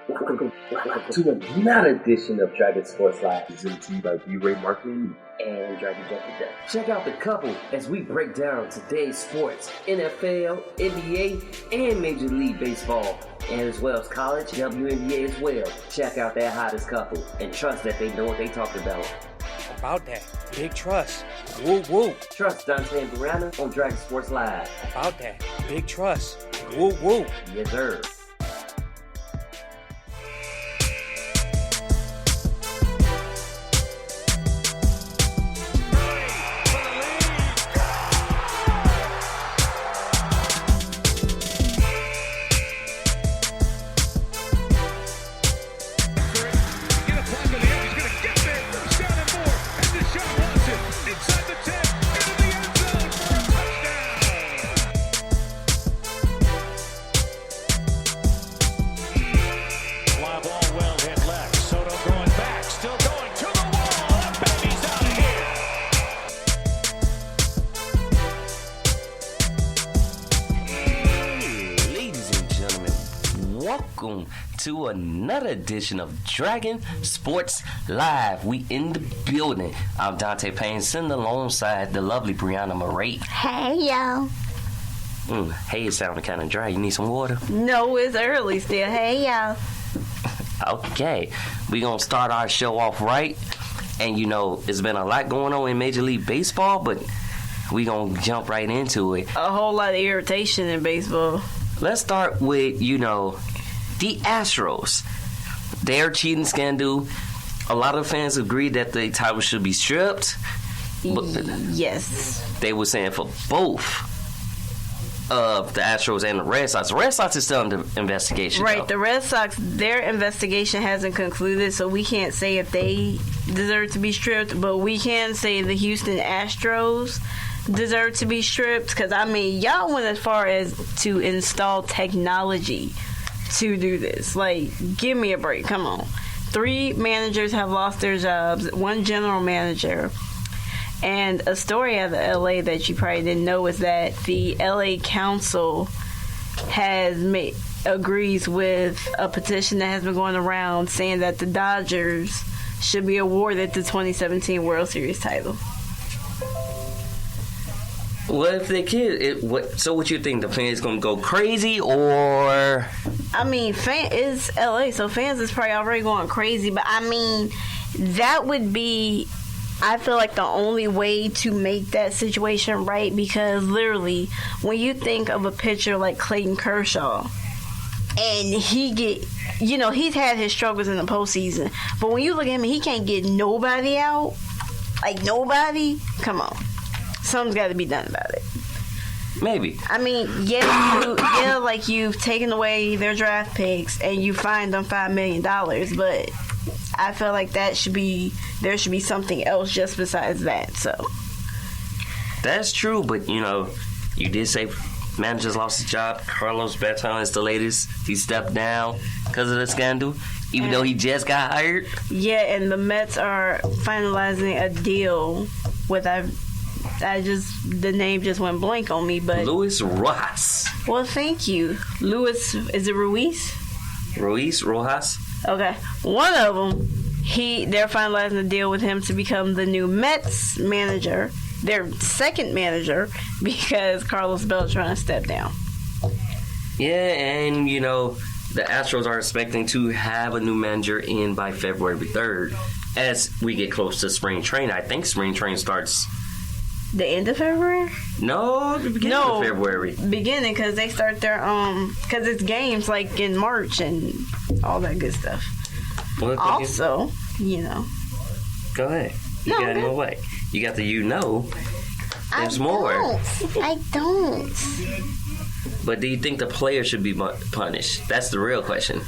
Welcome to another edition of Dragon Sports Live, presented to you by B-Ray Marketing and Dragon Junkie Death. Check out the couple as we break down today's sports, NFL, NBA, and Major League Baseball, and as well as college, WNBA as well. Check out that hottest couple and trust that they know what they talking about. About that, big trust. Woo woo. Trust Donte Payne Briana on Dragon Sports Live. About that, big trust. Woo woo. Yes, sir. Welcome to another edition of Dragon Sports Live. We in the building. I'm Donte Payne, sitting alongside the lovely Briana Marrae. Hey, y'all. Hey, it sounded kind of dry. You need some water? No, it's early still. Hey, y'all. Okay, we gonna start our show off right. And you know, it's been a lot going on in Major League Baseball, but we gonna jump right into it. A whole lot of irritation in baseball. Let's start with, the Astros. Their cheating scandal. A lot of fans agreed that the title should be stripped. But yes. They were saying for both of the Astros and the Red Sox. The Red Sox is still under investigation. Right. Though. The Red Sox, their investigation hasn't concluded, so we can't say if they deserve to be stripped, but we can say the Houston Astros deserve to be stripped, because, y'all went as far as to install technology to do this. Like, give me a break. Come on. 3 managers have lost their jobs, 1 general manager. And a story out of LA that you probably didn't know is that the LA Council agrees with a petition that has been going around saying that the Dodgers should be awarded the 2017 World Series title. What if they kid? So what you think? The fans gonna go crazy, or? It's LA, so fans is probably already going crazy. But that would be, I feel like, the only way to make that situation right, because literally, when you think of a pitcher like Clayton Kershaw, and he's had his struggles in the postseason, but when you look at him, he can't get nobody out. Like, nobody. Come on. Something's got to be done about it. Maybe. You've taken away their draft picks and you fined them $5 million, but I feel like there should be something else just besides that. So that's true, but you did say managers lost his job. Carlos Beltran is the latest. He stepped down because of the scandal, even though he just got hired. Yeah, and the Mets are finalizing a deal with the name just went blank on me, but Luis Rojas. Well, thank you, Luis. Is it Ruiz? Rojas. Okay, one of them. They're finalizing a deal with him to become the new Mets manager, their second manager, because Carlos Beltran stepped down. Yeah, and the Astros are expecting to have a new manager in by February 3rd. As we get close to spring training, I think spring training starts. The end of February? No, the beginning of February. Beginning, because they start their, because it's games like in March and all that good stuff. Well, also, Go ahead. You got no way. You got the There's more. I don't. But do you think the player should be punished? That's the real question.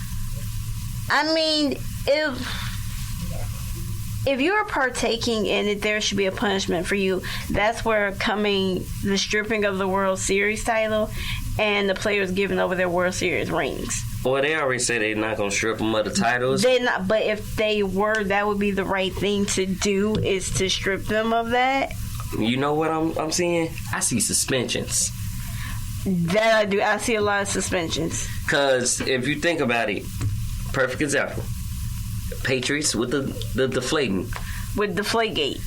If you're partaking in it, there should be a punishment for you. That's where the stripping of the World Series title and the players giving over their World Series rings. Well, they already said they're not going to strip them of the titles. They're not, but if they were, that would be the right thing to do, is to strip them of that. You know what I'm seeing? I see suspensions. That I do. I see a lot of suspensions. Because if you think about it, Perfect example. Patriots with the deflating. With Deflategate.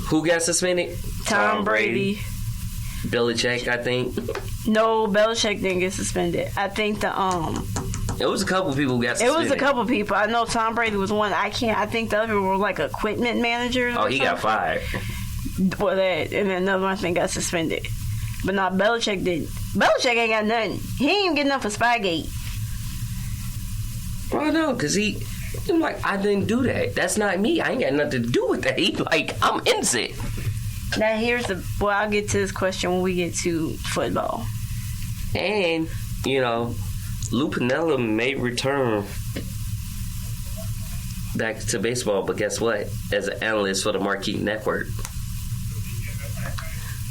Who got suspended? Tom Brady. Belichick, I think. No, Belichick didn't get suspended. I think It was a couple people who got suspended. It was a couple people. I know Tom Brady was one. I think the other people were like equipment managers. Oh, he got fired. Well, that, and then another one I think got suspended. But not Belichick didn't. Belichick ain't got nothing. He ain't even getting enough for Spygate. Well, no, because I'm like, I didn't do that. That's not me. I ain't got nothing to do with that. He like, I'm innocent. Now I'll get to this question when we get to football. And, Lou Piniella may return back to baseball, but guess what? As an analyst for the Marquee Network.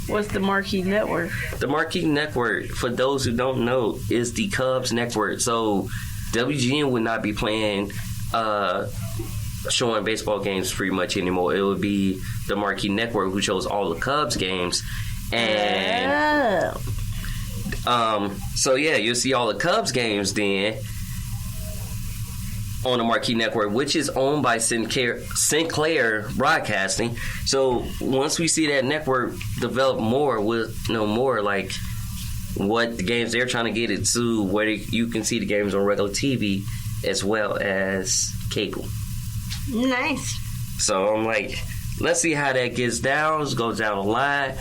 What's the Marquee Network? The Marquee Network, for those who don't know, is the Cubs network. So WGN would not be playing, showing baseball games pretty much anymore. It would be the Marquee Network who shows all the Cubs games. And so yeah, you'll see all the Cubs games then on the Marquee Network, which is owned by Sinclair Broadcasting. So once we see that network develop more, we'll know more like what the games they're trying to get it to, where you can see the games on regular TV as well as cable. Nice. So I'm like, let's see how that goes down the line.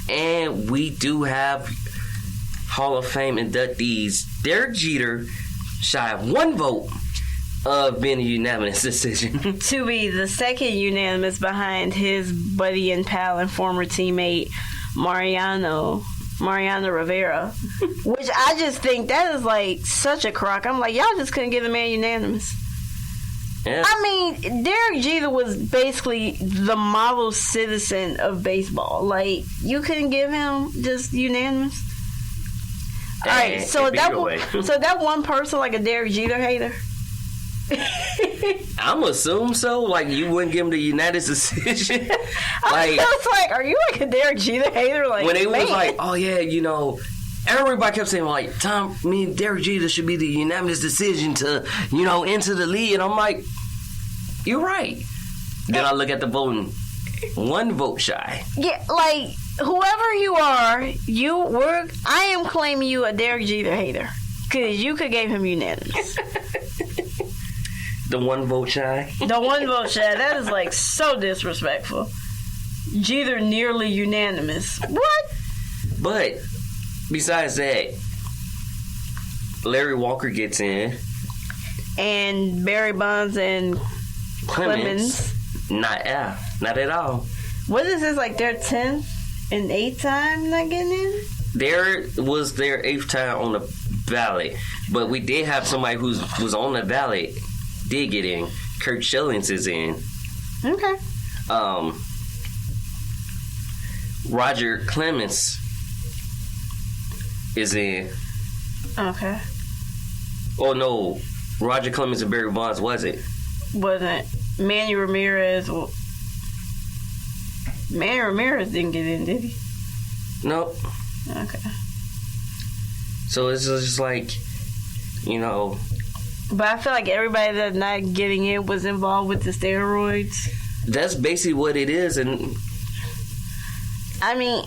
And we do have Hall of Fame inductees. Derek Jeter shy of one vote of being a unanimous decision. To be the second unanimous behind his buddy and pal and former teammate Mariano Rivera. Which I just think that is like such a crock. I'm like, y'all just couldn't give the man unanimous. Yeah. I mean, Derek Jeter was basically the model citizen of baseball. Like, you couldn't give him just unanimous. All right, so that one person like a Derek Jeter hater. I'm assume so. Like, you wouldn't give him the unanimous decision. I was like, are you like a Derek Jeter hater? Like, when they man. was like, oh yeah, everybody kept saying like, me and Derek Jeter should be the unanimous decision to, enter the league. And I'm like, you're right. Then I look at the voting, one vote shy. Yeah, like whoever you are, I am claiming you a Derek Jeter hater because you could give him unanimous. The one vote shy. The one vote shy. That is like so disrespectful. Jeter nearly unanimous. What? But besides that, Larry Walker gets in, and Barry Bonds and Clemens. Not at all. What is this, like their 10th and 8th time not getting in? There was their 8th time on the ballot, but we did have somebody who was on the ballot did get in. Kurt Schillings is in. Okay. Roger Clemens is in. Okay. Oh no, Roger Clemens and Barry Bonds wasn't. Manny Ramirez? Well, Manny Ramirez didn't get in, did he? Nope. Okay. So it's just like, But I feel like everybody that's not getting in was involved with the steroids. That's basically what it is, and I mean,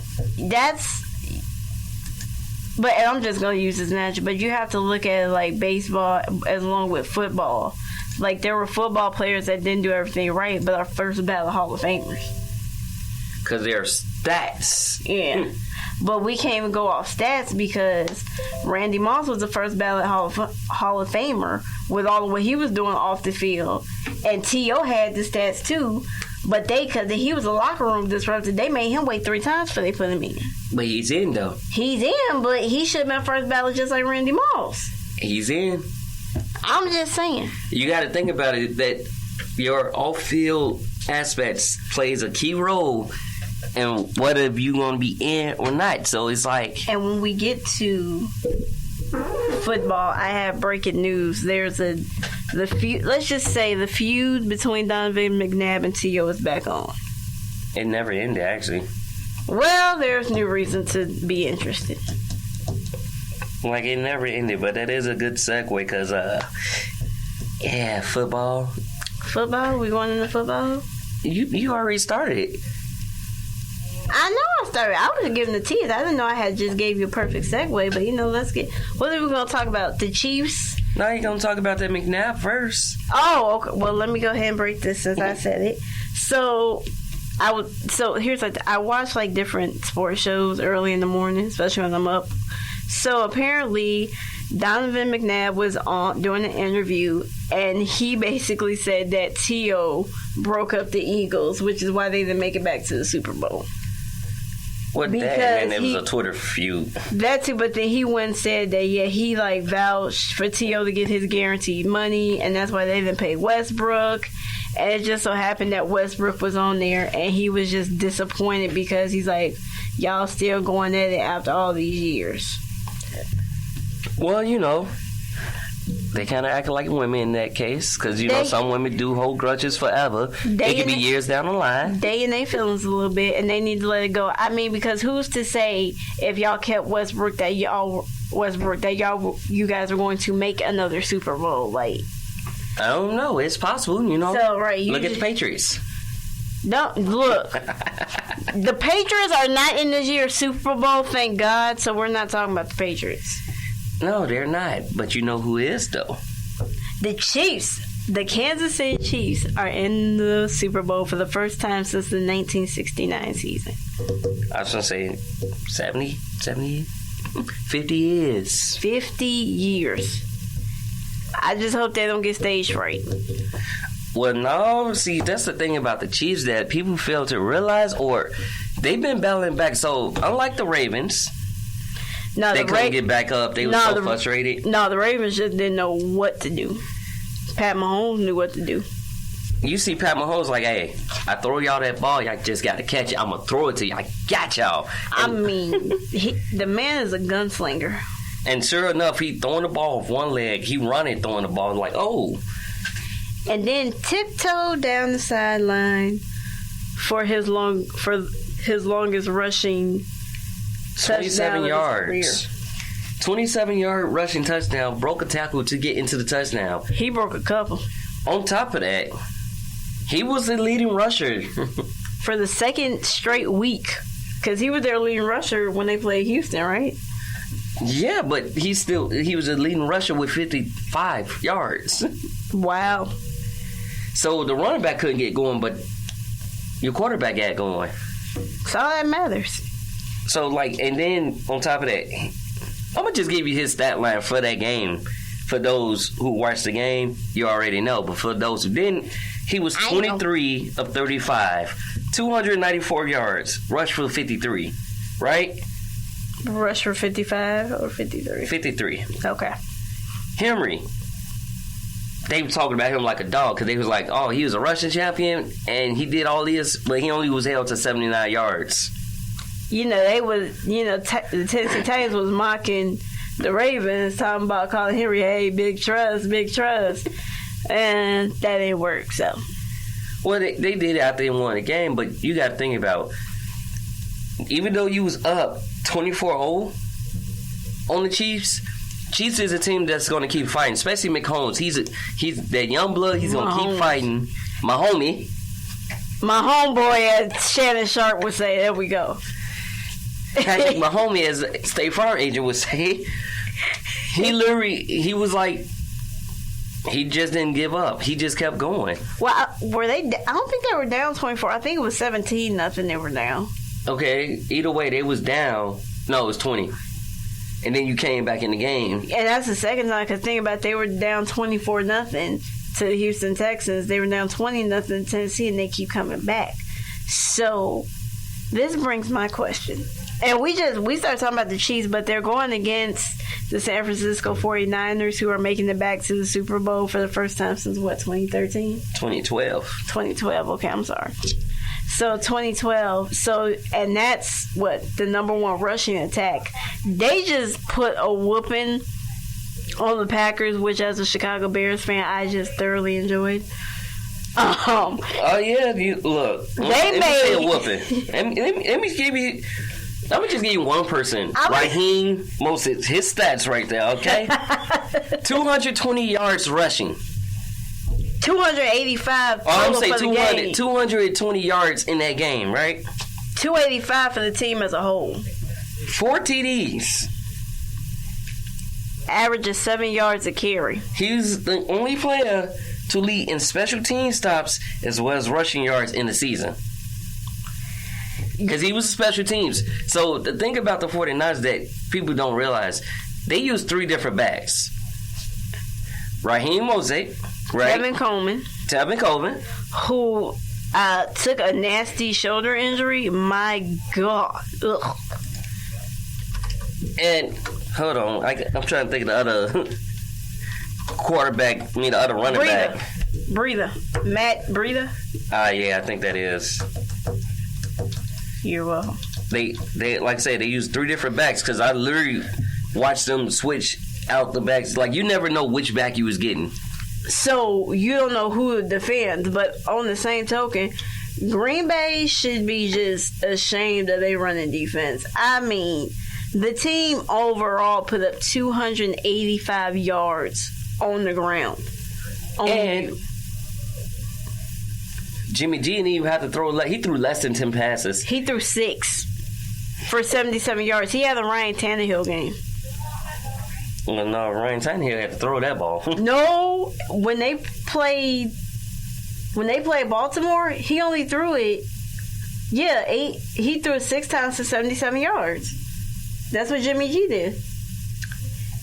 but I'm just gonna use this natural. But you have to look at it like baseball as along with football. Like there were football players that didn't do everything right, but are first ballot Hall of Famers. Because they're stats. Yeah. But we can't even go off stats because Randy Moss was the first ballot Hall of Famer with all of what he was doing off the field. And T.O. had the stats too, but because he was a locker room disruptor, they made him wait 3 times before they put him in. But he's in, though. He's in, but he should have been first ballot just like Randy Moss. He's in. I'm just saying. You got to think about it, that your off-field aspects plays a key role and whether you going to be in or not. So it's like... And when we get to football, I have breaking news. There's the feud. Let's just say the feud between Donovan McNabb and T.O. is back on. It never ended, actually. Well, there's new reason to be interested. Like, it never ended, but that is a good segue because Yeah, football. Football? We going into football? You already started. I know I started. I was just giving the tease. I didn't know I had just gave you a perfect segue, but let's get. What are we going to talk about? The Chiefs? Now you're going to talk about that McNabb first. Oh, okay. Well, let me go ahead and break this since I said it. So here's I watch like different sports shows early in the morning, especially when I'm up. So apparently, Donovan McNabb was on doing an interview, and he basically said that T.O. broke up the Eagles, which is why they didn't make it back to the Super Bowl. What that? And it was a Twitter feud. That too, but then he went and said that he like vouched for T.O. to get his guaranteed money, and that's why they didn't pay Westbrook. And it just so happened that Westbrook was on there, and he was just disappointed because he's like, y'all still going at it after all these years. Well, they kind of acting like women in that case, because some women do hold grudges forever. It could be years down the line. They in their feelings a little bit, and they need to let it go. I mean, because who's to say if y'all kept Westbrook that you guys are going to make another Super Bowl? Like, I don't know. It's possible, So right, look at the Patriots. Don't look. The Patriots are not in this year's Super Bowl, thank God. So we're not talking about the Patriots. No, they're not. But you know who is, though? The Chiefs. The Kansas City Chiefs are in the Super Bowl for the first time since the 1969 season. I was going to say 70, 50 years. 50 years. I just hope they don't get stage fright. Well, no. See, that's the thing about the Chiefs that people fail to realize, or they've been battling back. So, unlike the Ravens... No, they couldn't get back up. They were so frustrated. No, the Ravens just didn't know what to do. Pat Mahomes knew what to do. You see Pat Mahomes like, hey, I throw y'all that ball. Y'all just got to catch it. I'm going to throw it to you. I got y'all. And the man is a gunslinger. And sure enough, he throwing the ball with one leg. He running, throwing the ball like, oh. And then tiptoe down the sideline for his longest rushing 27 yards. 27-yard rushing touchdown. Broke a tackle to get into the touchdown. He broke a couple. On top of that, he was the leading rusher. For the second straight week. Because he was their leading rusher when they played Houston, right? Yeah, but he was a leading rusher with 55 yards. Wow. So the running back couldn't get going, but your quarterback got going. That's all that matters. So, and then on top of that, I'm going to just give you his stat line for that game. For those who watched the game, you already know. But for those who didn't, he was 23 of 35, 294 yards, rushed for 53, right? Rush for 55 or 53? 53. Okay. Henry, they were talking about him like a dog because they was like, oh, he was a rushing champion and he did all this, but he only was held to 79 yards. The Tennessee Titans was mocking the Ravens, talking about calling Henry, hey, big trust, and that didn't work. So, well, they did it after they won the game, but you got to think about, even though you was up 24-0 on the Chiefs is a team that's going to keep fighting, especially McCombs. He's that young blood. He's going to keep fighting. My homie, my homeboy, as Shannon Sharp would say. There we go. Patrick Mahomes, as State Farm agent would say, he was like, he just didn't give up. He just kept going. Well, were they? I don't think they were down 24. I think it was 17-0. They were down. Okay, either way, they was down. No, it was 20. And then you came back in the game. And that's the second time, because think about it, they were down 24-0 to the Houston Texans. They were down 20-0 to Tennessee, and they keep coming back. So this brings my question. And we started talking about the Chiefs, but they're going against the San Francisco 49ers, who are making it back to the Super Bowl for the first time since, 2013? 2012. 2012, okay, I'm sorry. So 2012, and that's the number one rushing attack. They just put a whooping on the Packers, which as a Chicago Bears fan, I just thoroughly enjoyed. Oh yeah, look. They made a whooping. Let me give you. I'm gonna just give you one person. Raheem Mostert, his stats right there, okay? 220 yards rushing. 285 Oh, I'm total saying for the game. 220 yards in that game, right? 285 for the team as a whole. 4 TDs. Averages 7 yards a carry. He was the only player to lead in special team stops as well as rushing yards in the season. Because he was special teams. So the thing about the 49ers that people don't realize, they use 3 different backs. Raheem Mosaic, right? Tevin Coleman. Who took a nasty shoulder injury. My God. Ugh. And, hold on, I'm trying to think of the other quarterback, the other running back. Matt Breida? Yeah, I think that is. You're welcome. They like I said, they use 3 different backs because I literally watched them switch out the backs. Like, you never know which back you was getting. So, you don't know who defends, but on the same token, Green Bay should be just ashamed that they running defense. I mean, the team overall put up 285 yards on the ground. And Jimmy G didn't even have to throw. He threw less than 10 passes. He threw 6 for 77 yards. He had a Ryan Tannehill game. Well, no, Ryan Tannehill had to throw that ball. No, when they played Baltimore, he only threw it. Yeah, 8. He threw it 6 times for 77 yards. That's what Jimmy G did.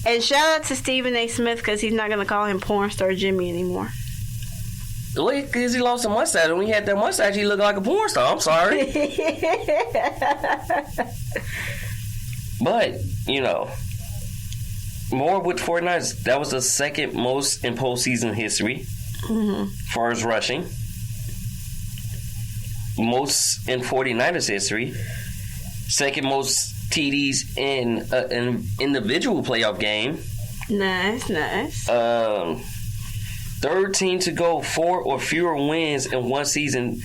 And shout out to Stephen A. Smith because he's not going to call him porn star Jimmy anymore. Well, because he lost a mustache. And when he had that mustache, he looked like a porn star. I'm sorry. But, more with 49ers. That was the second most in postseason history for his rushing. Most in 49ers history. Second most TDs in an individual playoff game. Nice. 13 to go 4 or fewer wins in one season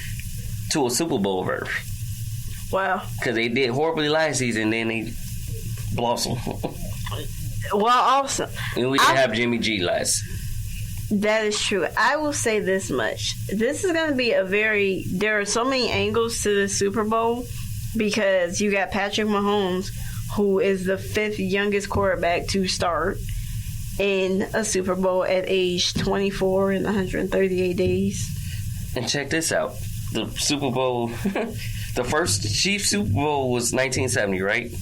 to a Super Bowl berth. Wow. Because they did horribly last season, then they blossomed. Well, awesome. And we didn't have Jimmy G last. That is true. I will say this much. This is going to be there are so many angles to the Super Bowl because you got Patrick Mahomes, who is the 5th youngest quarterback to start in a Super Bowl at age 24 and 138 days. And check this out. The Super Bowl, the first Chiefs Super Bowl was 1970, right?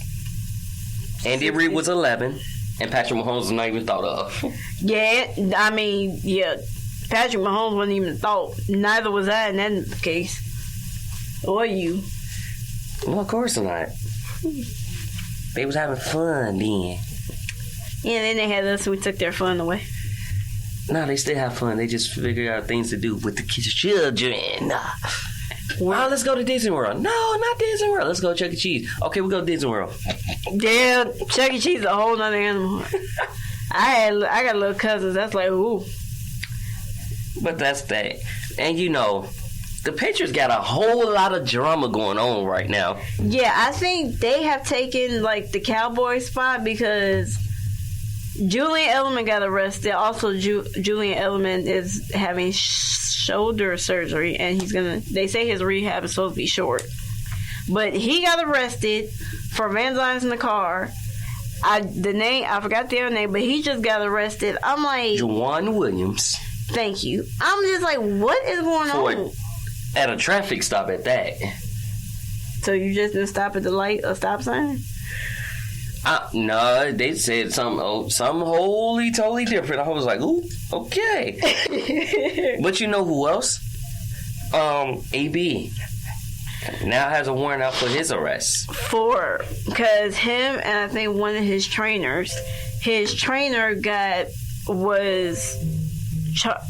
Andy Reid was 11, and Patrick Mahomes was not even thought of. Yeah, Patrick Mahomes wasn't even thought. Neither was I in that case. Or you. Well, of course not. They was having fun then. Yeah, then they had us, so we took their fun away. No, they still have fun. They just figure out things to do with the children. Well, let's go to Disney World. No, not Disney World. Let's go to Chuck E. Cheese. Okay, we'll go to Disney World. Yeah, Chuck E. Cheese is a whole nother animal. I got little cousins. That's like, ooh. But that's that. And the Patriots got a whole lot of drama going on right now. Yeah, I think they have taken the Cowboys spot because Julian Edelman got arrested. Also, Julian Edelman is having shoulder surgery, and they say his rehab is supposed to be short. But he got arrested for vandalizing the car. I forgot the other name, but he just got arrested. I'm like, Juwan Williams. Thank you. I'm just like, what is going on? At a traffic stop at that. So you just didn't stop at a stop sign? No, they said something wholly, totally different. I was like, ooh, okay. But you know who else? AB now has a warrant out for his arrest. Because him and I think one of his trainer was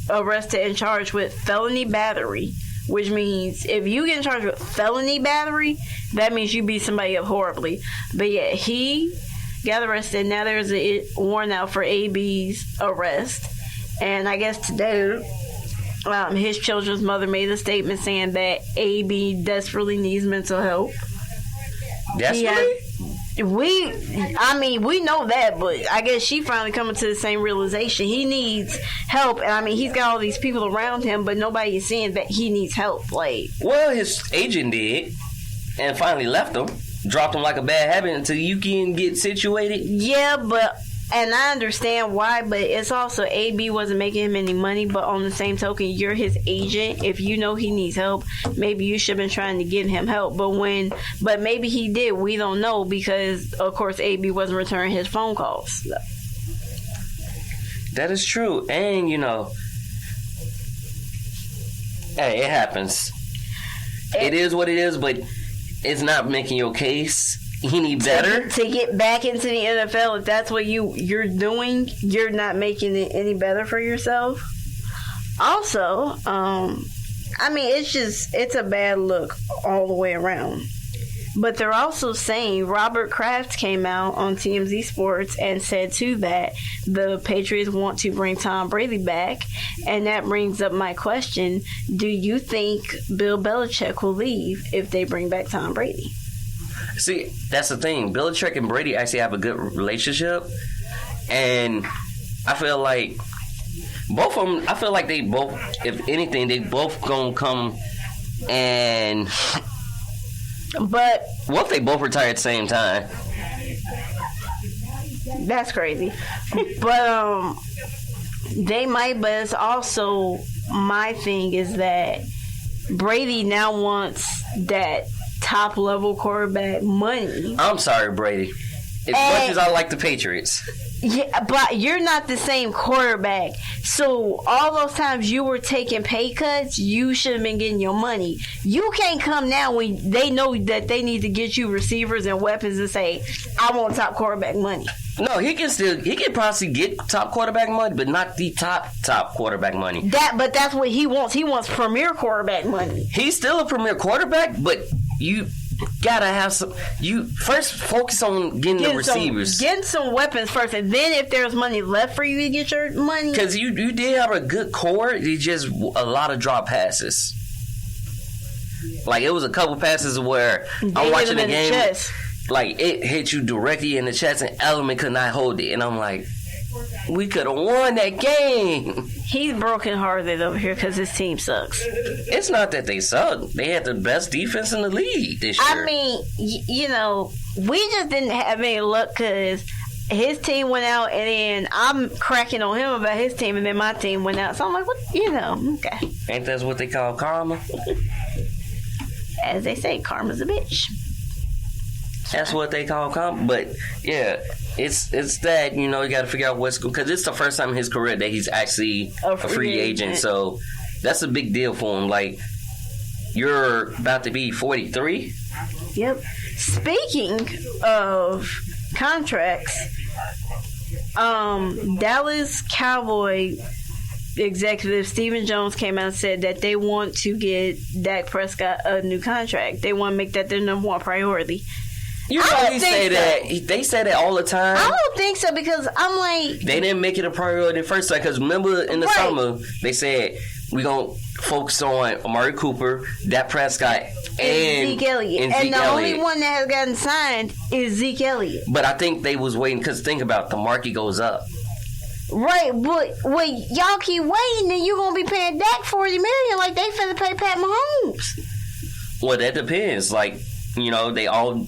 arrested and charged with felony battery, which means if you get charged with felony battery, that means you beat somebody up horribly. But yeah, he got arrested. Now there's a warrant out for AB's arrest. And I guess today, his children's mother made a statement saying that AB desperately needs mental help. Desperately? we know that, but I guess she finally coming to the same realization. He needs help, and I mean, he's got all these people around him, but nobody is seeing that he needs help. Like, well, his agent did, and finally left him, dropped him like a bad habit until you can get situated. Yeah, but. And I understand why, but it's also AB wasn't making him any money. But on the same token, you're his agent. If you know he needs help, maybe you should have been trying to give him help. But maybe he did. We don't know because, of course, AB wasn't returning his phone calls. So. That is true, and hey, it happens. It is what it is, but it's not making your case any better. To get back into the NFL, if that's what you're doing, you're not making it any better for yourself. Also, I mean, it's a bad look all the way around. But they're also saying Robert Kraft came out on TMZ Sports and said too that the Patriots want to bring Tom Brady back, and that brings up my question: do you think Bill Belichick will leave if they bring back Tom Brady? See, that's the thing. Belichick and Brady actually have a good relationship, and I feel like both of them. I feel like they both, if anything, they both gonna come and. But what if they both retire at the same time? That's crazy. But they might. But it's also my thing is that Brady now wants that top level quarterback money. I'm sorry, Brady. As much as I like the Patriots. Yeah, but you're not the same quarterback. So all those times you were taking pay cuts, you should have been getting your money. You can't come now when they know that they need to get you receivers and weapons and say, I want top quarterback money. No, he can possibly get top quarterback money, but not the top quarterback money. But that's what he wants. He wants premier quarterback money. He's still a premier quarterback, but you gotta have some. You first focus on getting the receivers, getting some weapons first, and then if there's money left for you to get your money, because you did have a good core. It's just a lot of drop passes. Like it was a couple passes where I'm watching the game, like it hit you directly in the chest, and Element could not hold it, and I'm like, we could have won that game. He's brokenhearted over here because his team sucks. It's not that they suck. They had the best defense in the league this year. I mean, we just didn't have any luck because his team went out, and then I'm cracking on him about his team, and then my team went out. So I'm like, what? Okay. Ain't that what they call karma? As they say, karma's a bitch. That's what they call karma. But yeah, it's that you got to figure out what's good because it's the first time in his career that he's actually a free agent. So that's a big deal for him. Like you're about to be 43. Yep. Speaking of contracts, Dallas Cowboy executive Stephen Jones came out and said that they want to get Dak Prescott a new contract. They want to make that their number one priority. You know, they say that all the time. I don't think so because I'm like... They didn't make it a priority first time because remember in the summer, they said we're going to focus on Amari Cooper, Dak Prescott, and Zeke Elliott. And the only one that has gotten signed is Zeke Elliott. But I think they was waiting because think about it, the market goes up. Right, but y'all keep waiting, then you're going to be paying Dak $40 million like they finna pay Pat Mahomes. Well, that depends. Like, they all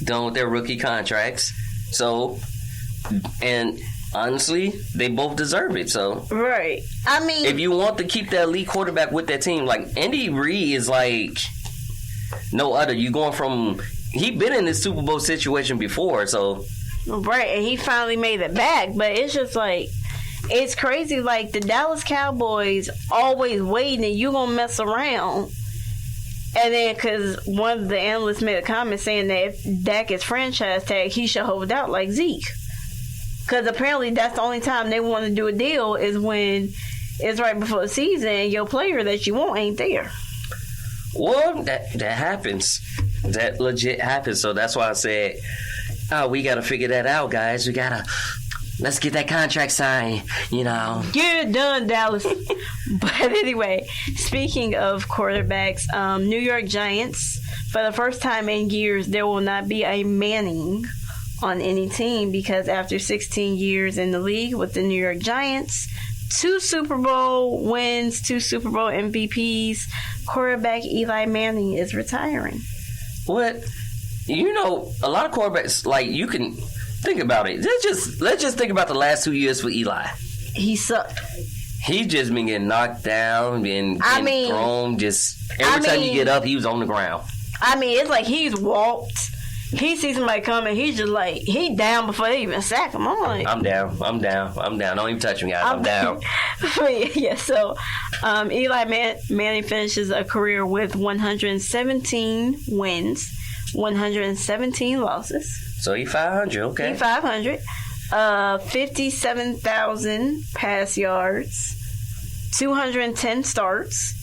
done with their rookie contracts. So, and honestly, they both deserve it. So, right. I mean, if you want to keep that elite quarterback with that team, like Andy Reid is like no other. You going from he been in this Super Bowl situation before, so right, and he finally made it back. But it's just like it's crazy. Like the Dallas Cowboys always waiting, and you gonna mess around. And then, because one of the analysts made a comment saying that if Dak is franchise tag, he should hold out like Zeke. Because apparently that's the only time they want to do a deal is when it's right before the season and your player that you want ain't there. Well, that happens. That legit happens. So that's why I said, we got to figure that out, guys. We got let's get that contract signed, you know. Get it done, Dallas. But anyway, speaking of quarterbacks, New York Giants, for the first time in years, there will not be a Manning on any team because after 16 years in the league with the New York Giants, 2 Super Bowl wins, 2 Super Bowl MVPs, quarterback Eli Manning is retiring. What? You know, a lot of quarterbacks, like, you can think about it. Let's just think about the last 2 years for Eli. He sucked. He just been getting knocked down, been thrown. Just every time you get up, he was on the ground. I mean, it's like he's walked. He sees somebody coming, he's just like, he down before they even sack him. I'm like, I'm down. Don't even touch me, guys. I'm down. Yeah, so Eli Manning finishes a career with 117 wins, 117 losses. So he 500, okay. He 500. 57,000 pass yards, 210 starts.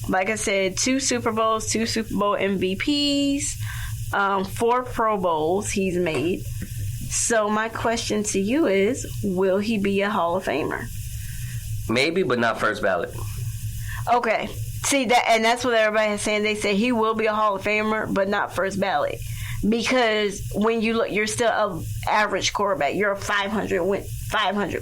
Like I said, 2 Super Bowls, 2 Super Bowl MVPs, 4 Pro Bowls he's made. So my question to you is, will he be a Hall of Famer? Maybe, but not first ballot. Okay. See that, and that's what everybody is saying. They say he will be a Hall of Famer, but not first ballot. Because when you look, you're still an average quarterback. You're a 500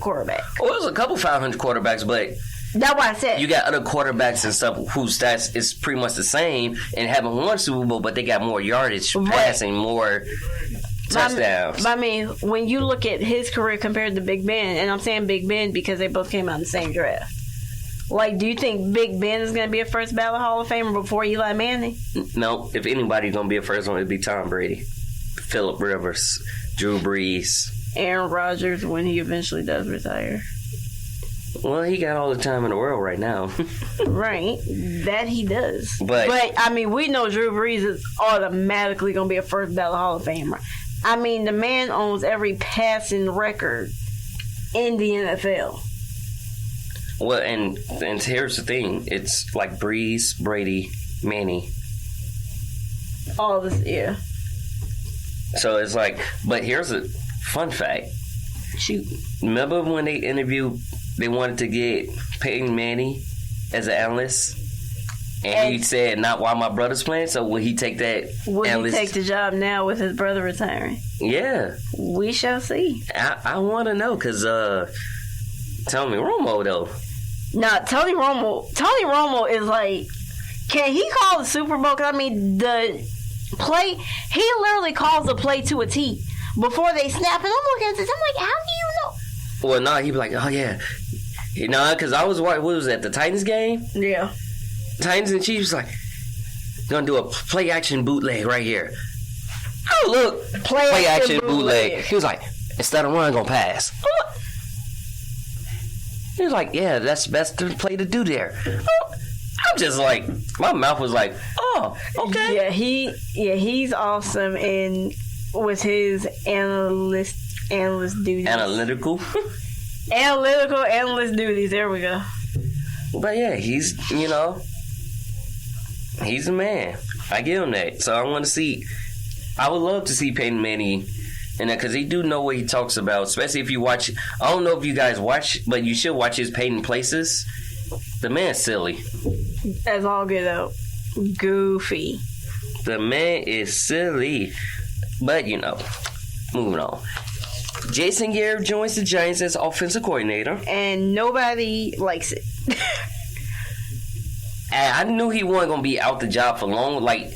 quarterback. Well, there's a couple 500 quarterbacks, but that's what I said. You got other quarterbacks and stuff whose stats is pretty much the same and haven't won Super Bowl, but they got more yardage passing, more touchdowns. But I mean, when you look at his career compared to Big Ben, and I'm saying Big Ben because they both came out in the same draft. Like, do you think Big Ben is going to be a first ballot Hall of Famer before Eli Manning? No. If anybody's going to be a first one, it'd be Tom Brady, Phillip Rivers, Drew Brees, Aaron Rodgers when he eventually does retire. Well, he got all the time in the world right now. Right. That he does. But, I mean, we know Drew Brees is automatically going to be a first ballot Hall of Famer. I mean, the man owns every passing record in the NFL. Well, and here's the thing. It's like Brees, Brady, Manny. All this, yeah. So it's like, but here's a fun fact. Shoot. Remember when they wanted to get Peyton Manning as an analyst? And he said, not while my brother's playing, so will he take that Will he take the job now with his brother retiring? Yeah. We shall see. I want to know, because Tony Romo, though. Nah, Tony Romo is like, can he call the Super Bowl? Because, I mean, the play, he literally calls the play to a T before they snap. And I'm looking at this, I'm like, how do you know? Well, no, he'd be like, oh, yeah. You know, because I was watching, what was that, the Titans game? Yeah. Titans and Chiefs, like, gonna do a play action bootleg right here. Oh, look, play action bootleg. He was like, instead of run, gonna pass. He was like, yeah, that's the best play to do there. I'm just like, my mouth was like, oh, okay. Yeah, he's awesome and with his analyst duties. Analytical analyst duties. There we go. But yeah, he's a man. I give him that. So I want to see. I would love to see Peyton Manning, and because he do know what he talks about. Especially if you watch. I don't know if you guys watch, but you should watch his Peyton Places. The man's silly. That's all good though. Goofy. The man is silly. But moving on. Jason Garrett joins the Giants as offensive coordinator, and nobody likes it. I knew he wasn't gonna be out the job for long. Like,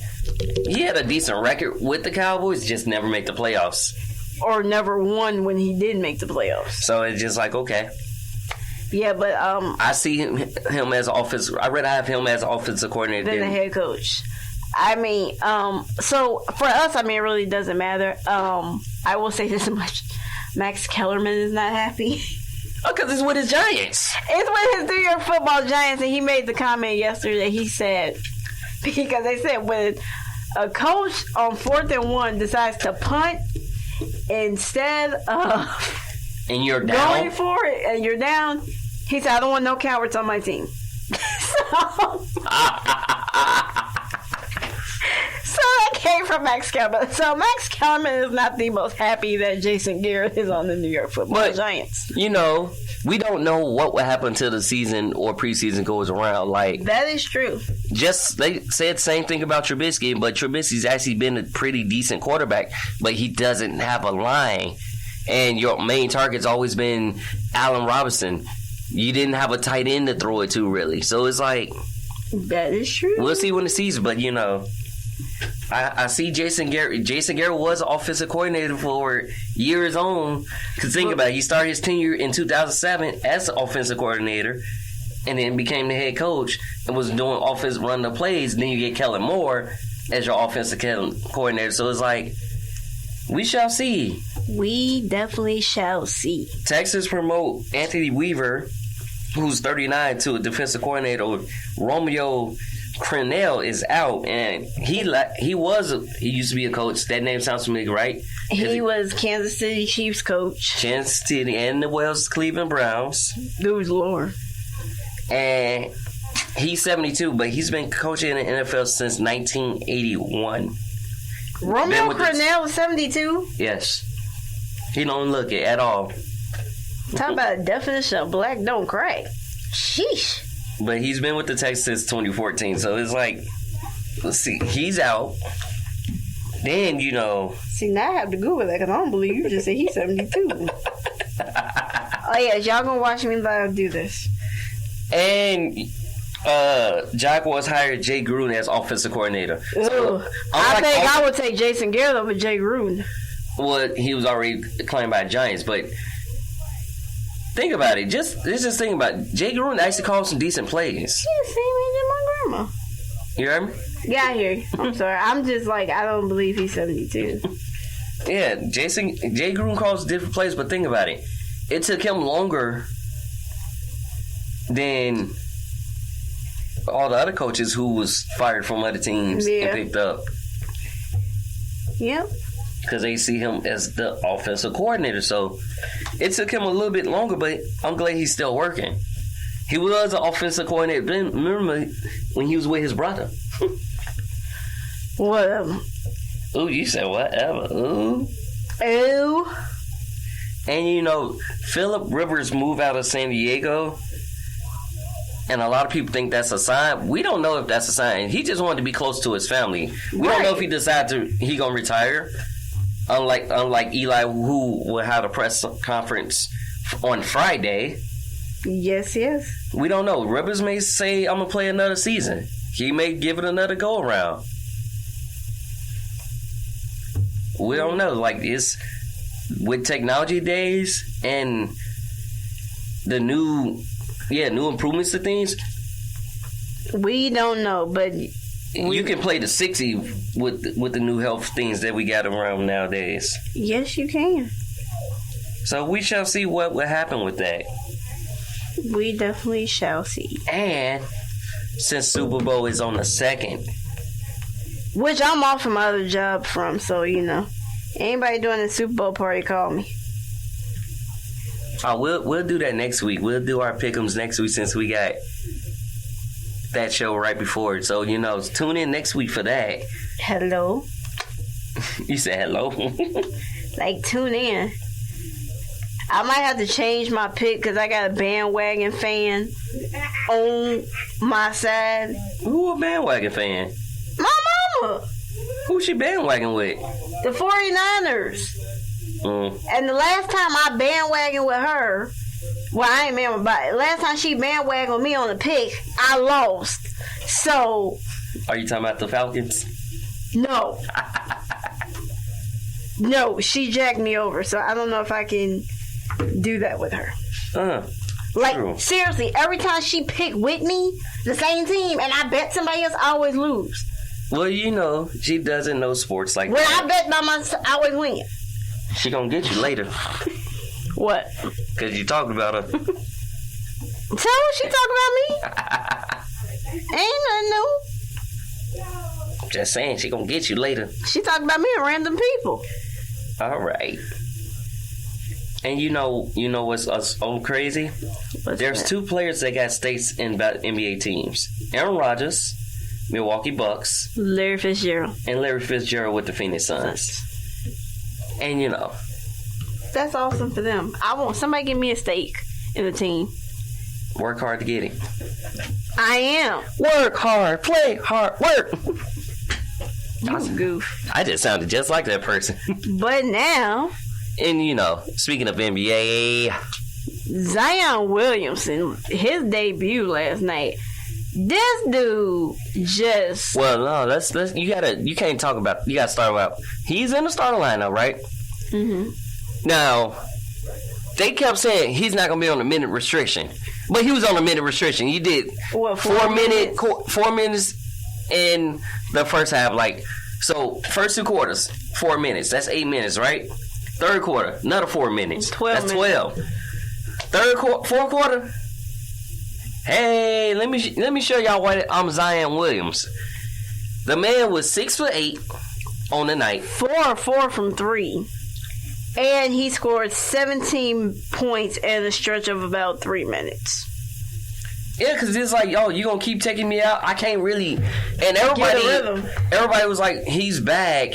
he had a decent record with the Cowboys, just never make the playoffs, or never won when he did make the playoffs. So it's just like, okay, yeah, but I see him as offensive. I rather have him as offensive coordinator than the head coach. I mean, so for us, I mean, it really doesn't matter. I will say this much: Max Kellerman is not happy. Oh, because it's with his Giants. It's with his 3-year football Giants, and he made the comment yesterday. He said, because they said when a coach on 4th and 1 decides to punt instead of and you're down going for it, and you're down, he said, I don't want no cowards on my team. So I came from Max Kellerman. So Max Kellerman is not the most happy that Jason Garrett is on the New York Football Giants. You know, we don't know what will happen until the season or preseason goes around. Like, that is true. Just they said the same thing about Trubisky, but Trubisky's actually been a pretty decent quarterback, but he doesn't have a line. And your main target's always been Allen Robinson. You didn't have a tight end to throw it to, really. So it's like, that is true. We'll see when the season, but you know, I see Jason Garrett. Jason Garrett was offensive coordinator for years on. Because think about it, he started his tenure in 2007 as an offensive coordinator, and then became the head coach and was doing offense, running the plays. Then you get Kellen Moore as your offensive coordinator. So it's like, we shall see. We definitely shall see. Texas promote Anthony Weaver, who's 39, to a defensive coordinator. Romeo Crennel is out, and he used to be a coach. That name sounds familiar, right? He was Kansas City Chiefs coach. Kansas City and the Cleveland Browns. Good Lord. And he's 72, but he's been coaching in the NFL since 1981. Romeo Crennel was 72? Yes. He don't look it at all. Talk about a definition of black don't crack. Sheesh. But he's been with the Texans since 2014, so it's like, let's see, he's out. Then, you know. See, now I have to Google that because I don't believe you just said he's 72. Oh, yeah, y'all gonna watch me live do this. And Jaguars hired Jay Gruden as offensive coordinator. So, I think I would take Jason Garrett over Jay Gruden. Well, he was already claimed by Giants, but think about it. Just think about it. Jay Gruden actually called some decent plays. Yeah, same age as my grandma. You heard me? Yeah, I hear you. I'm sorry. I'm just like, I don't believe he's 72. Yeah, Jay Gruden calls different plays, but think about it. It took him longer than all the other coaches who was fired from other teams and picked up. Yep. Because they see him as the offensive coordinator. So it took him a little bit longer, but I'm glad he's still working. He was an offensive coordinator. Remember when he was with his brother? Whatever. Ooh, you said whatever. Ooh. Ew. And you know, Phillip Rivers moved out of San Diego. And a lot of people think that's a sign. We don't know if that's a sign. He just wanted to be close to his family. We don't know if he decided he gonna retire. Unlike Eli, who will have a press conference on Friday. Yes. We don't know. Rivers may say, I'm going to play another season. He may give it another go around. We don't know. Like, it's with technology days and the new improvements to things. We don't know, but you can play the 60 with the new health things that we got around nowadays. Yes, you can. So we shall see what will happen with that. We definitely shall see. And since Super Bowl is on the 2nd, which I'm off from my other job from, so you know, anybody doing the Super Bowl party, call me. Oh, we'll do that next week. We'll do our pick'ems next week since we got that show right before it. So, you know, tune in next week for that. Hello. You said hello. Like, tune in. I might have to change my pick because I got a bandwagon fan on my side. Who a bandwagon fan? My mama. Who she bandwagon with? The 49ers. And the last time I bandwagon with her, well, I ain't remember, but last time she bandwagon with me on the pick, I lost. So. Are you talking about the Falcons? No. No, she jacked me over, so I don't know if I can do that with her. Like, true. Seriously, every time she pick with me, the same team, and I bet somebody else, I always lose. Well, you know, she doesn't know sports like when that. When I bet by myself, I always win. She gonna get you later. What? Because you talking about her. Tell her she talking about me. Ain't nothing new. Just saying, she gonna get you later. She talking about me and random people. All right. And you know what's so crazy? There's 2 players that got stakes in NBA teams. Aaron Rodgers Milwaukee Bucks, Larry Fitzgerald. and Larry Fitzgerald with the Phoenix Suns. And you know, That's awesome for them. I want somebody give me a stake in the team. work hard to get it. I am. Work hard, play hard, work. You goof. I just sounded just like that person. But now, And you know, speaking of NBA, Zion Williamson, his debut last night. This dude just well, no, let's you can't talk about, you gotta start about, he's in the starting lineup, right? Mhm. Now, they kept saying he's not gonna be on a minute restriction, but he was on a minute restriction. He did What, 4 minutes? 4 minutes in the first half. Like, so first 2 quarters, 4 minutes. That's 8 minutes, right? Third quarter, another 4 minutes. 12 That's 12. Fourth quarter. Hey, let me show y'all why I'm Zion Williams. The man was 6'8" on the night. 4 from 3. And he scored 17 points in a stretch of about 3 minutes. Yeah, because it's like, yo, you gonna keep taking me out? I can't really. And Get a rhythm. everybody was like, he's back.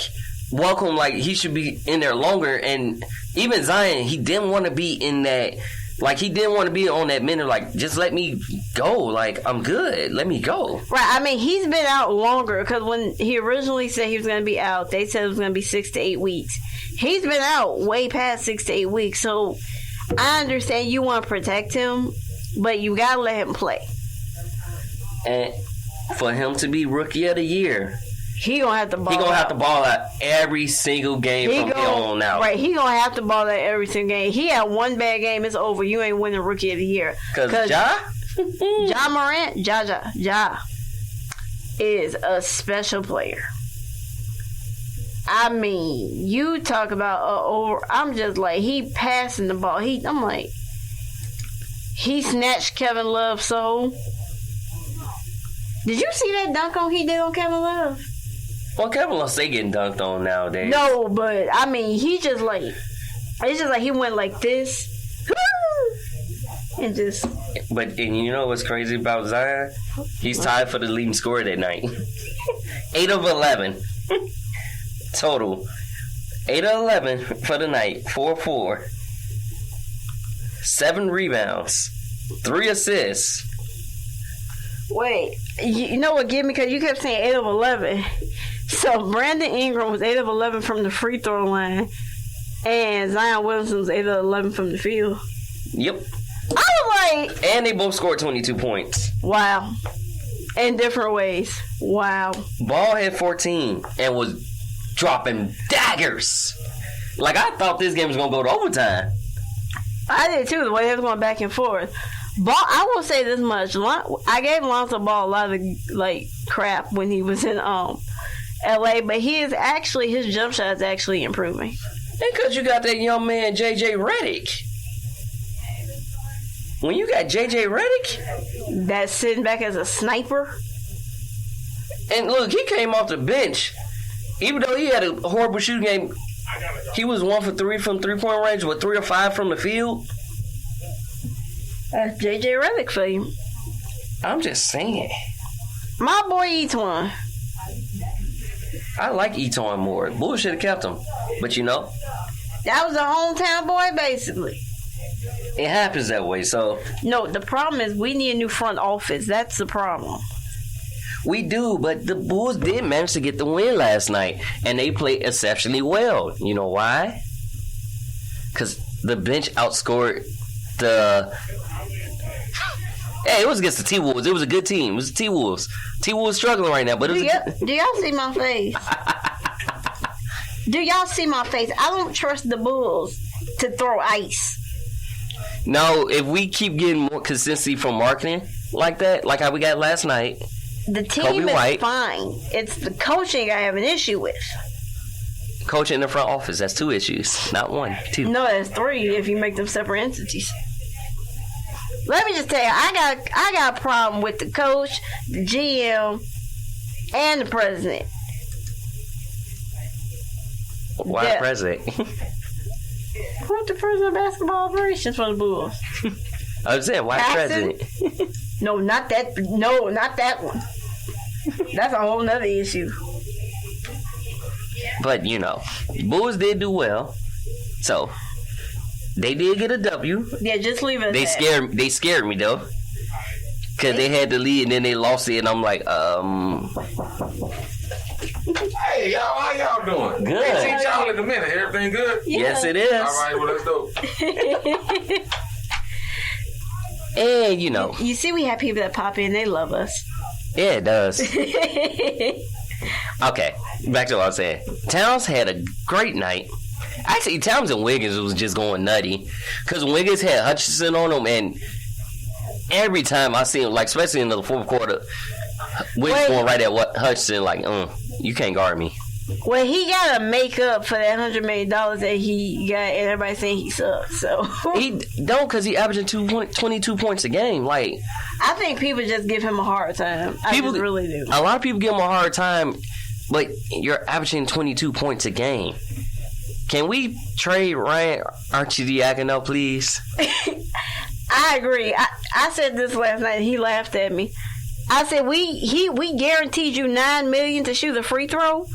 Welcome, like he should be in there longer. And even Zion, he didn't want to be in that. Like, he didn't want to be on that minute. Like, just let me go. Like, I'm good. Let me go. Right. I mean, he's been out longer because when he originally said he was going to be out, they said it was going to be 6 to 8 weeks. He's been out way past 6 to 8 weeks. So I understand you want to protect him, but you got to let him play. And for him to be Rookie of the Year, He going to have to ball out. he gonna have to ball out every single game from here on out. Right. He going to have to ball out every single game. He had one bad game. It's over. You ain't winning Rookie of the Year. Because Ja? Ja Morant, Ja is a special player. I mean, you talk about over. I'm just like, he passing the ball. I'm like, he snatched Kevin Love's soul. Did you see that dunk he did on Kevin Love? Well, Kevin Love stay getting dunked on nowadays. No, but I mean, he just like, it's just like he went like this, and just. But and you know what's crazy about Zion? He's tied for the leading scorer that night. 8 of 11 total. 8 of 11 for the night. 4-4. 7 rebounds. 3 assists. Wait, you know what? Give me, because you kept saying 8 of 11. So Brandon Ingram was 8 of 11 from the free throw line, and Zion Williamson was 8 of 11 from the field. Yep. I was like, And they both scored 22 points. wow, in different ways. Wow. Ball had 14 and was dropping daggers. Like, I thought this game was gonna go to overtime. I did too. The way they was going back and forth. Ball. I will say this much: I gave Lonzo Ball a lot of like crap when he was in LA, but his jump shot is actually improving. And because you got that young man JJ Redick. When you got JJ Redick, That's sitting back as a sniper. and look, he came off the bench. Even though he had a horrible shooting game, he was 1 for 3 from 3-point range, with 3 or 5 from the field. That's JJ Redick for you. I'm just saying. My boy Eton. I like Eton more. Bull should have kept him. But you know, That was a hometown boy, basically. it happens that way. So No, the problem is we need a new front office. That's the problem. we do, but the Bulls did manage to get the win last night, and they played exceptionally well. You know why? Because the bench outscored the. Hey, it was against the T-Wolves. It was a good team. It was the T-Wolves. T-Wolves struggling right now, but it was Do y'all see my face? Do y'all see my face? I don't trust the Bulls to throw ice. No, if we keep getting more consistency from marketing like that, like how we got last night, The team Kobe is White. fine. It's the coaching I have an issue with. coaching in the front office, that's 2 issues. Not 1, 2. No, that's 3 if you make them separate entities. Let me just tell you, I got a problem with the coach, the GM, and the president. Why Yeah. president? Who's the president of basketball operations for the Bulls? I was saying, why Paxson? president? No, not that. No, not that one. That's a whole nother issue. But Bulls did do well, so they did get a W. Yeah, just leave it. They scared me though, cause they had the lead and then they lost it, and I'm like, Hey, y'all, how y'all doing? Good. Ain't seen y'all in a minute. Everything good? Yeah. Yes, it is. All right, well, let's go. And You see, we have people that pop in. They love us. yeah, it does. Okay, back to what I was saying. Towns had a great night. Actually, Towns and Wiggins was just going nutty, because Wiggins had Hutchinson on him, and every time I see him, like especially in the fourth quarter, Wiggins going right at Hutchinson, like, you can't guard me. Well, he got to make up for that $100 million that he got, and everybody saying he sucks. So He don't, because he averaging 22 points a game. Like, I think people just give him a hard time. People just really do. A lot of people give him a hard time, but you're averaging 22 points a game. Can we trade Ryan Arcidiacono, please? I agree. I said this last night, and he laughed at me. I said we guaranteed you $9 million to shoot a free throw.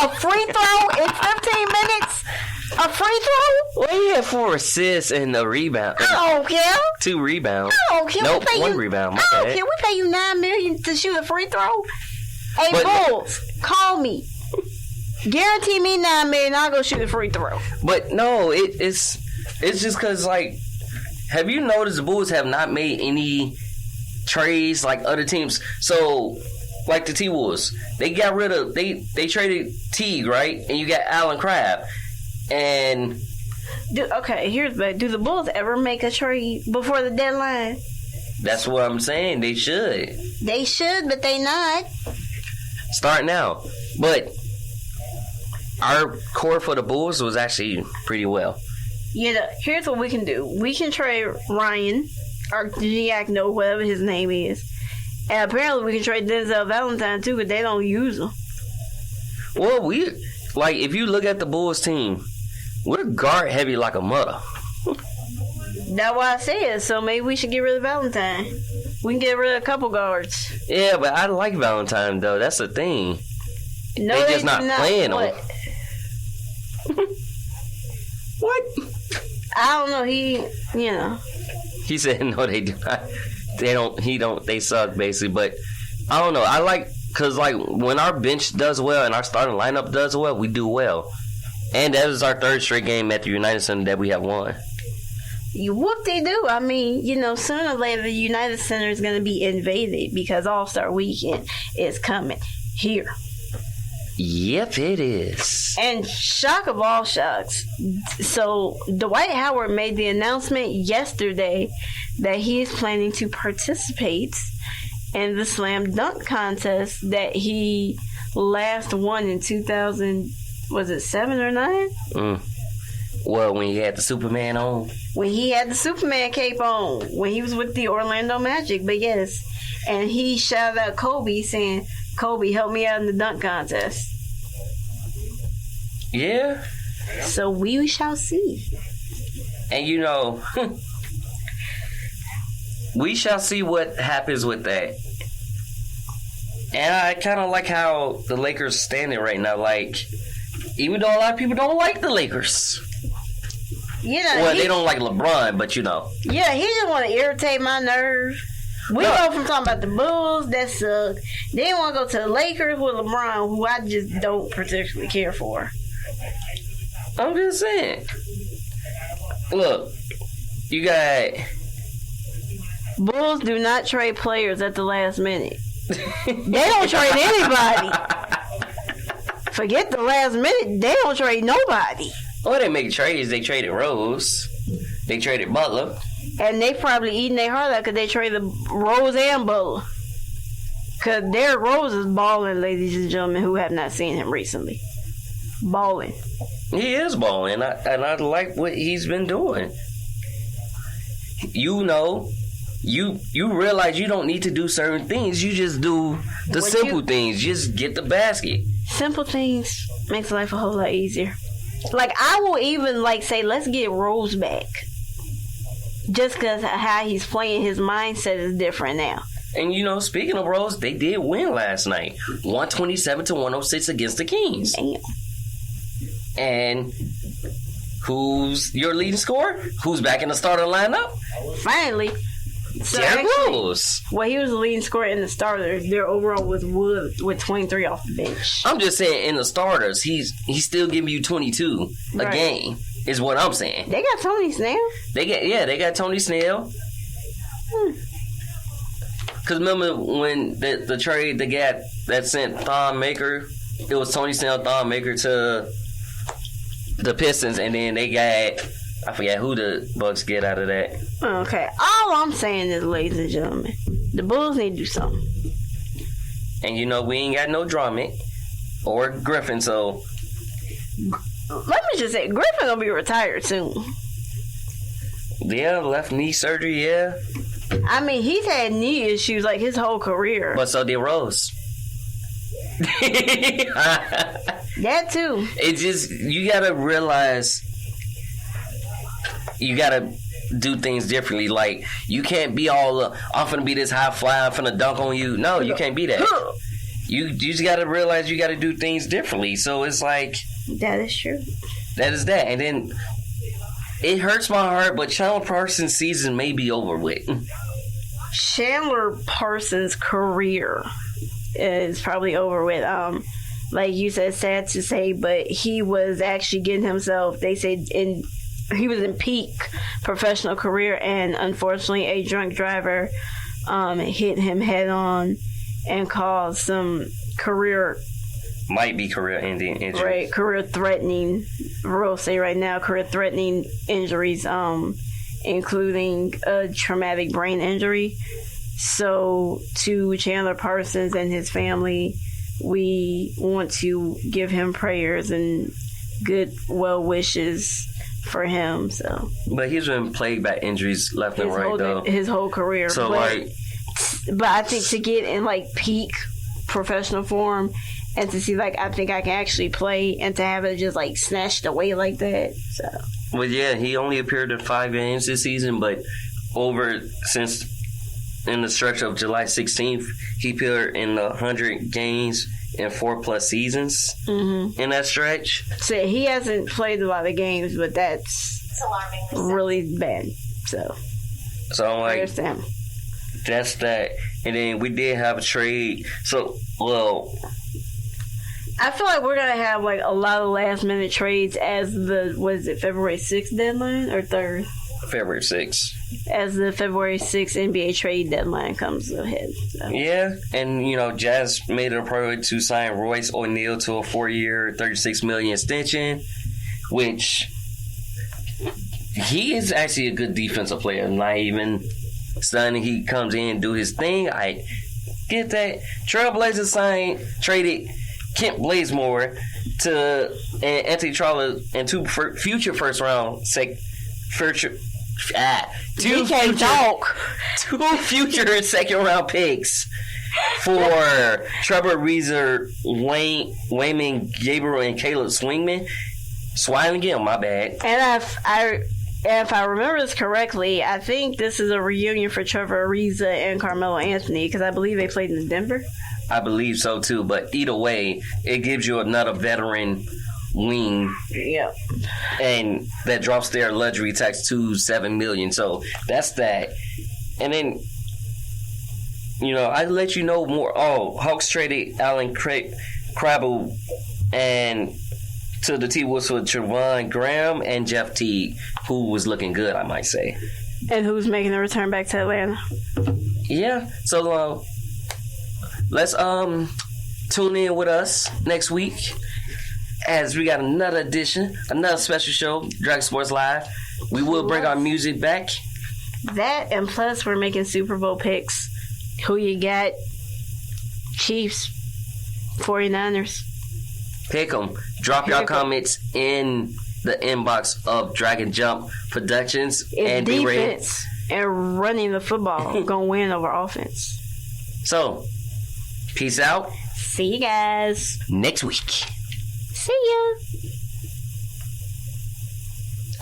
A free throw in 15 minutes? A free throw? Well, he had 4 assists and a rebound. I don't care. 2 rebounds. I don't care. Nope, 1 rebound. I don't care. We pay you $9 million to shoot a free throw. Hey, Bulls, call me. Guarantee me $9 million. I'll go shoot a free throw. But no, it's just because, like, have you noticed the Bulls have not made any trades like other teams? So, like the T-Wolves, they got rid of they traded Teague, right? And you got Allen Crabbe. And Do the Bulls ever make a trade before the deadline? that's what I'm saying. They should. They should, but they not. Start now. But our core for the Bulls was actually pretty well. Here's what we can do. We can trade Ryan or Giacno, whatever his name is. And apparently we can trade Denzel Valentine too, but they don't use him. Well, if you look at the Bulls team, we're guard heavy like a mother. That's why I said, so maybe we should get rid of Valentine. We can get rid of a couple guards. Yeah, but I like Valentine though. That's the thing. No, they just not playing what? him. What? I don't know. He said no, they do not. They don't. They suck basically. But I don't know. I like, because like when our bench does well and our starting lineup does well, we do well. And that is our 3rd straight game at the United Center that we have won. Whoop they do. I mean, sooner or later the United Center is going to be invaded because All-Star Weekend is coming here. Yep, it is. And shock of all shocks. So Dwight Howard made the announcement yesterday that he is planning to participate in the slam dunk contest that he last won in 2000. Was it 7 or 9? Well, when he had the Superman on. When he had the Superman cape on. When he was with the Orlando Magic. But yes. And he shouted out Kobe saying, Kobe, help me out in the dunk contest. Yeah. So we shall see. And we shall see what happens with that. And I kind of like how the Lakers standing right now. Like, even though a lot of people don't like the Lakers. They don't like LeBron, but Yeah, he just want to irritate my nerves. We go from talking about the Bulls, that suck. Then want to go to the Lakers with LeBron, who I just don't particularly care for. I'm just saying. Look, you got... Bulls do not trade players at the last minute. They don't trade anybody. Forget the last minute. They don't trade nobody. Oh, they make trades. They traded Rose. They traded Butler. And they probably eating their heart out because they traded Rose and Butler. Because Derrick Rose is balling, ladies and gentlemen, who have not seen him recently. Balling. He is balling, and I like what he's been doing. You realize you don't need to do certain things. You just do the simple things. Just get the basket. Simple things makes life a whole lot easier. Like, I will even, say, let's get Rose back. Just because how he's playing, his mindset is different now. And speaking of Rose, they did win last night, 127-106 against the Kings. Damn. And who's your leading scorer? Who's back in the starting lineup? Finally. So Derrick actually, Rose. well, he was the leading scorer in the starters. Their overall was Wood with 23 off the bench. I'm just saying, in the starters, he's still giving you 22 a Right. game. Is what I'm saying. They got Tony Snell. They got Tony Snell. Because remember when the trade they got that sent Thon Maker, it was Tony Snell, Thon Maker to the Pistons, and then they got, I forget who the Bucks get out of that. Okay. All I'm saying is, ladies and gentlemen, the Bulls need to do something. And we ain't got no Drummond or Griffin, so Let me just say, Griffin gonna be retired soon. yeah, left knee surgery, yeah. I mean, he's had knee issues like his whole career. But so did Rose. That too. It's just, you gotta realize you gotta do things differently. Like, you can't be all I'm finna be this high fly, I'm finna dunk on you. No, you can't be that. You just gotta realize you gotta do things differently. So it's like, That is true. that is that. And then it hurts my heart, but Chandler Parsons' season may be over with. Chandler Parsons' career is probably over with. Like you said, sad to say, but he was actually getting himself, they said, he was in peak professional career, and unfortunately a drunk driver hit him head on and caused some Might be career-ending injury. right, career-threatening, we'll say right now, career-threatening injuries, including a traumatic brain injury. So to Chandler Parsons and his family, we want to give him prayers and good well wishes for him. So, But he's been plagued by injuries left and right, though. his whole career. So, but I think to get in like peak professional form and to see like I think I can actually play and to have it just like snatched away like that. So, well, yeah, he only appeared in 5 games this season, but since in the stretch of July 16th, he appeared in 100 games in 4+ seasons in that stretch. So he hasn't played a lot of games, but that's really bad. So I'm like, prayers to him. that's that. And then we did have a trade. So, well, I feel like we're gonna have like a lot of last minute trades as the February 6th deadline or 3rd? February 6th. As the February 6th NBA trade deadline comes ahead. So. Yeah, and Jazz made it a priority to sign Royce O'Neal to a 4-year, $36 million extension, which he is actually a good defensive player. Not even stunning. He comes in, do his thing. I get that. Trailblazers traded Kent Blazemore to Anthony Troller and 2 future first round two future second round picks for Trevor Reeser, Wayman Gabriel, and Caleb Swillingham, my bad. And if I remember this correctly, I think this is a reunion for Trevor Ariza and Carmelo Anthony because I believe they played in Denver. I believe so too, but either way, it gives you another veteran wing. Yep. And that drops their luxury tax to $7 million. So that's that. And then, I let you know more. Oh, Hawks traded Alan Crabble and to the T-Wolves for Trevon Graham and Jeff Teague, who was looking good, I might say. And who's making a return back to Atlanta? Yeah. So let's tune in with us next week as we got another edition, another special show, Dragon Sports Live. We will bring our music back. That, and plus we're making Super Bowl picks. Who you got? Chiefs, 49ers. Pick them. Drop your comments in the inbox of Dragon Jump Productions. And defense and running the football gonna win over offense. So, peace out. See you guys next week. See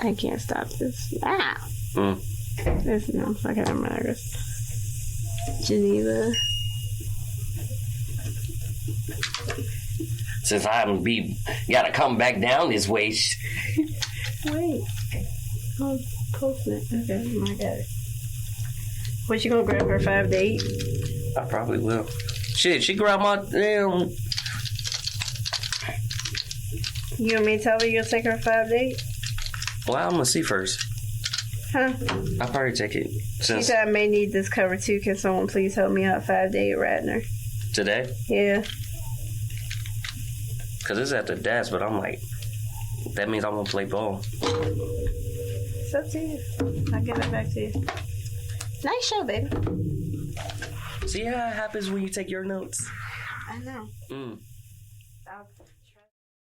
ya. I can't stop this. This no fucking embarrassed. Geneva. Since gotta come back down this way. Wait. Oh, posting it. Okay, I got it. What, you gonna grab her 5 to 8? I probably will. Shit, she grabbed my damn. You want me to tell her you'll take her 5 to 8? Well, I'm gonna see first. Huh? I'll probably take it. She said I may need this cover too. Can someone please help me out 5 to 8 Radner? Today? Yeah. Because it's at the desk, but I'm like, that means I'm gonna play ball. It's up to you. I'll get it back to you. Nice show, baby. See how it happens when you take your notes? I know.